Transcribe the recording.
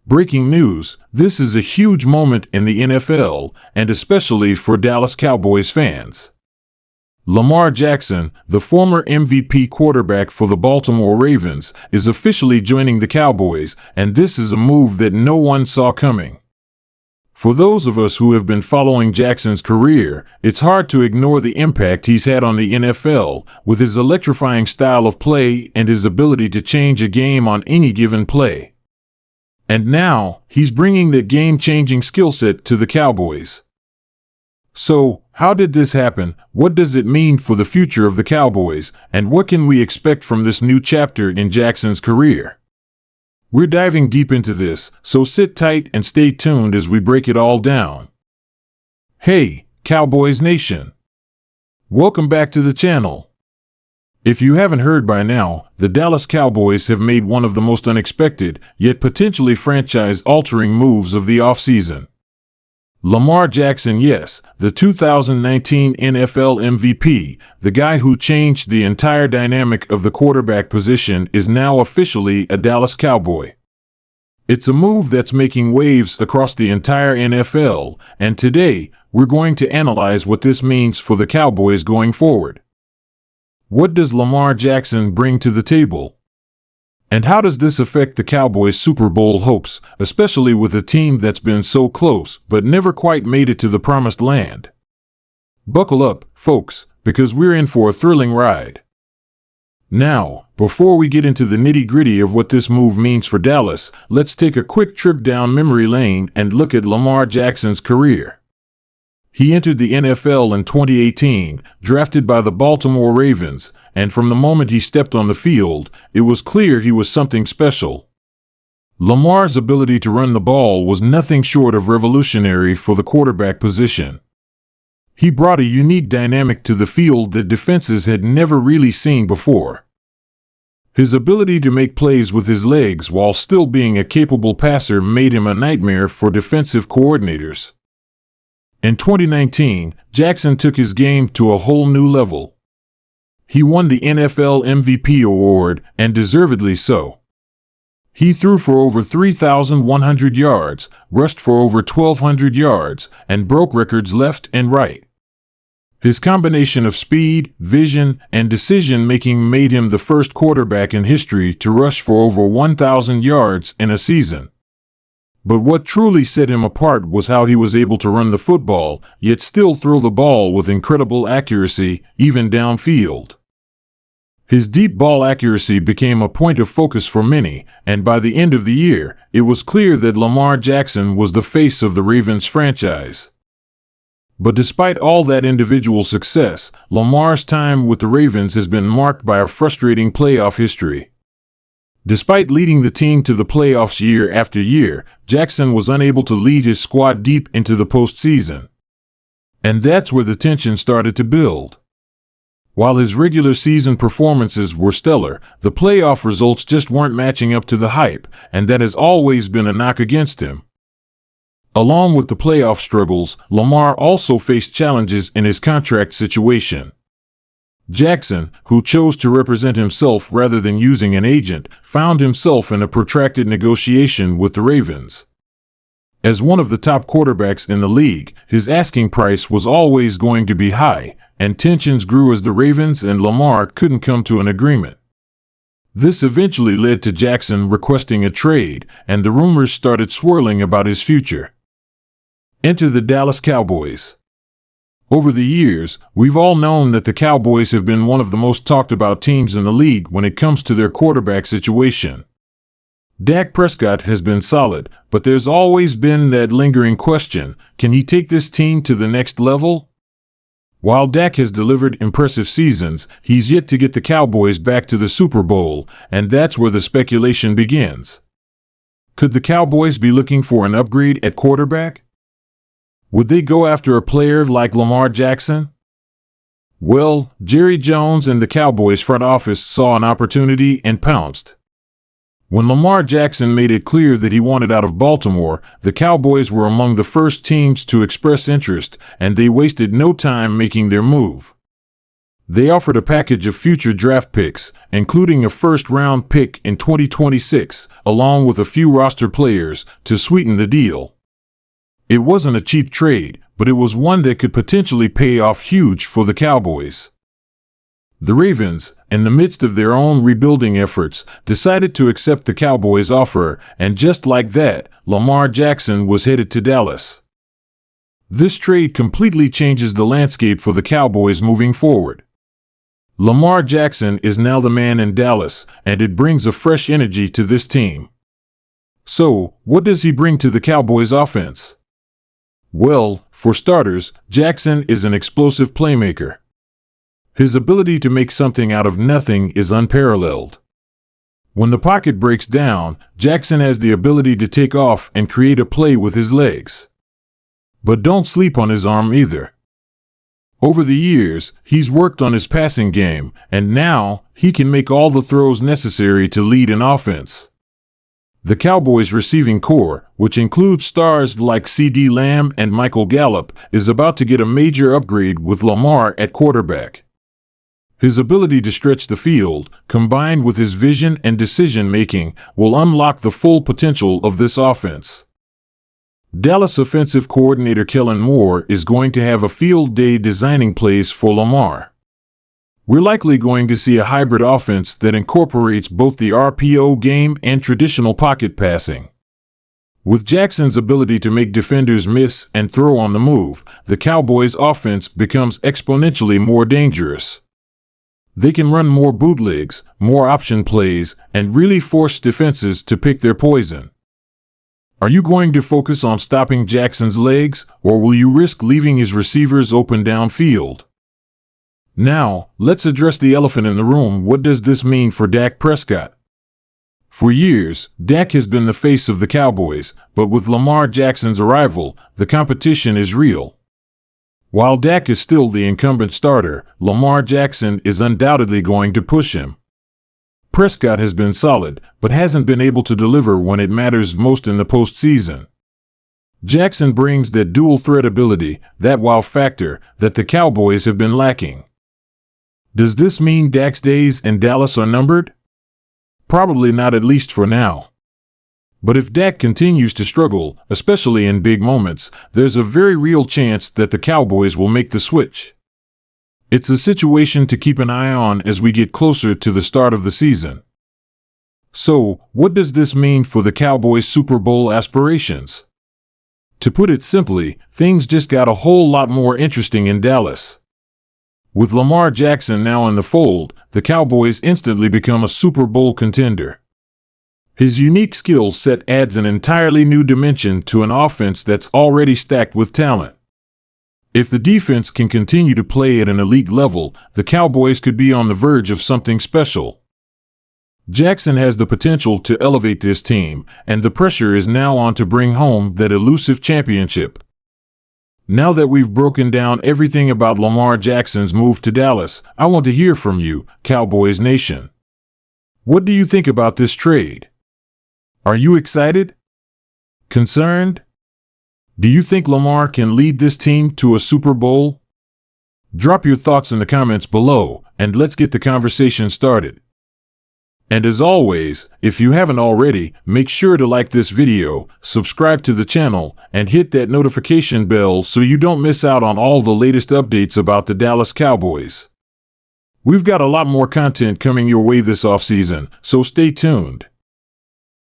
Breaking news, this is a huge moment in the NFL, and especially for Dallas Cowboys fans. Lamar Jackson, the former MVP quarterback for the Baltimore Ravens, is officially joining the Cowboys, and this is a move that no one saw coming. For those of us who have been following Jackson's career, it's hard to ignore the impact he's had on the NFL, with his electrifying style of play and his ability to change a game on any given play. And now, he's bringing that game-changing skill set to the Cowboys. So, how did this happen? What does it mean for the future of the Cowboys? And what can we expect from this new chapter in Jackson's career? We're diving deep into this, so sit tight and stay tuned as we break it all down. Hey, Cowboys Nation! Welcome back to the channel. If you haven't heard by now, the Dallas Cowboys have made one of the most unexpected, yet potentially franchise-altering moves of the offseason. Lamar Jackson, yes, the 2019 NFL MVP, the guy who changed the entire dynamic of the quarterback position, is now officially a Dallas Cowboy. It's a move that's making waves across the entire NFL, and today, we're going to analyze what this means for the Cowboys going forward. What does Lamar Jackson bring to the table? And how does this affect the Cowboys' Super Bowl hopes, especially with a team that's been so close but never quite made it to the promised land? Buckle up, folks, because we're in for a thrilling ride. Now, before we get into the nitty-gritty of what this move means for Dallas, let's take a quick trip down memory lane and look at Lamar Jackson's career. He entered the NFL in 2018, drafted by the Baltimore Ravens, and from the moment he stepped on the field, it was clear he was something special. Lamar's ability to run the ball was nothing short of revolutionary for the quarterback position. He brought a unique dynamic to the field that defenses had never really seen before. His ability to make plays with his legs while still being a capable passer made him a nightmare for defensive coordinators. In 2019, Jackson took his game to a whole new level. He won the NFL MVP award, and deservedly so. He threw for over 3,100 yards, rushed for over 1,200 yards, and broke records left and right. His combination of speed, vision, and decision-making made him the first quarterback in history to rush for over 1,000 yards in a season. But what truly set him apart was how he was able to run the football, yet still throw the ball with incredible accuracy, even downfield. His deep ball accuracy became a point of focus for many, and by the end of the year, it was clear that Lamar Jackson was the face of the Ravens franchise. But despite all that individual success, Lamar's time with the Ravens has been marked by a frustrating playoff history. Despite leading the team to the playoffs year after year, Jackson was unable to lead his squad deep into the postseason. And that's where the tension started to build. While his regular season performances were stellar, the playoff results just weren't matching up to the hype, and that has always been a knock against him. Along with the playoff struggles, Lamar also faced challenges in his contract situation. Jackson, who chose to represent himself rather than using an agent, found himself in a protracted negotiation with the Ravens. As one of the top quarterbacks in the league, his asking price was always going to be high, and tensions grew as the Ravens and Lamar couldn't come to an agreement. This eventually led to Jackson requesting a trade, and the rumors started swirling about his future. Enter the Dallas Cowboys. Over the years, we've all known that the Cowboys have been one of the most talked about teams in the league when it comes to their quarterback situation. Dak Prescott has been solid, but there's always been that lingering question: can he take this team to the next level? While Dak has delivered impressive seasons, he's yet to get the Cowboys back to the Super Bowl, and that's where the speculation begins. Could the Cowboys be looking for an upgrade at quarterback? Would they go after a player like Lamar Jackson? Well, Jerry Jones and the Cowboys front office saw an opportunity and pounced. When Lamar Jackson made it clear that he wanted out of Baltimore, the Cowboys were among the first teams to express interest, and they wasted no time making their move. They offered a package of future draft picks, including a first-round pick in 2026, along with a few roster players, to sweeten the deal. It wasn't a cheap trade, but it was one that could potentially pay off huge for the Cowboys. The Ravens, in the midst of their own rebuilding efforts, decided to accept the Cowboys' offer, and just like that, Lamar Jackson was headed to Dallas. This trade completely changes the landscape for the Cowboys moving forward. Lamar Jackson is now the man in Dallas, and it brings a fresh energy to this team. So, what does he bring to the Cowboys' offense? Well, for starters, Jackson is an explosive playmaker. His ability to make something out of nothing is unparalleled. When the pocket breaks down, Jackson has the ability to take off and create a play with his legs. But don't sleep on his arm either. Over the years, he's worked on his passing game, and now he can make all the throws necessary to lead an offense. The Cowboys' receiving core, which includes stars like CeeDee Lamb and Michael Gallup, is about to get a major upgrade with Lamar at quarterback. His ability to stretch the field, combined with his vision and decision-making, will unlock the full potential of this offense. Dallas offensive coordinator Kellen Moore is going to have a field day designing plays for Lamar. We're likely going to see a hybrid offense that incorporates both the RPO game and traditional pocket passing. With Jackson's ability to make defenders miss and throw on the move, the Cowboys' offense becomes exponentially more dangerous. They can run more bootlegs, more option plays, and really force defenses to pick their poison. Are you going to focus on stopping Jackson's legs, or will you risk leaving his receivers open downfield? Now, let's address the elephant in the room. What does this mean for Dak Prescott? For years, Dak has been the face of the Cowboys, but with Lamar Jackson's arrival, the competition is real. While Dak is still the incumbent starter, Lamar Jackson is undoubtedly going to push him. Prescott has been solid, but hasn't been able to deliver when it matters most in the postseason. Jackson brings that dual threat ability, that wow factor, that the Cowboys have been lacking. Does this mean Dak's days in Dallas are numbered? Probably not, at least for now. But if Dak continues to struggle, especially in big moments, there's a very real chance that the Cowboys will make the switch. It's a situation to keep an eye on as we get closer to the start of the season. So, what does this mean for the Cowboys' Super Bowl aspirations? To put it simply, things just got a whole lot more interesting in Dallas. With Lamar Jackson now in the fold, the Cowboys instantly become a Super Bowl contender. His unique skill set adds an entirely new dimension to an offense that's already stacked with talent. If the defense can continue to play at an elite level, the Cowboys could be on the verge of something special. Jackson has the potential to elevate this team, and the pressure is now on to bring home that elusive championship. Now that we've broken down everything about Lamar Jackson's move to Dallas, I want to hear from you, Cowboys Nation. What do you think about this trade? Are you excited? Concerned? Do you think Lamar can lead this team to a Super Bowl? Drop your thoughts in the comments below, and let's get the conversation started. And as always, if you haven't already, make sure to like this video, subscribe to the channel, and hit that notification bell so you don't miss out on all the latest updates about the Dallas Cowboys. We've got a lot more content coming your way this offseason, so stay tuned.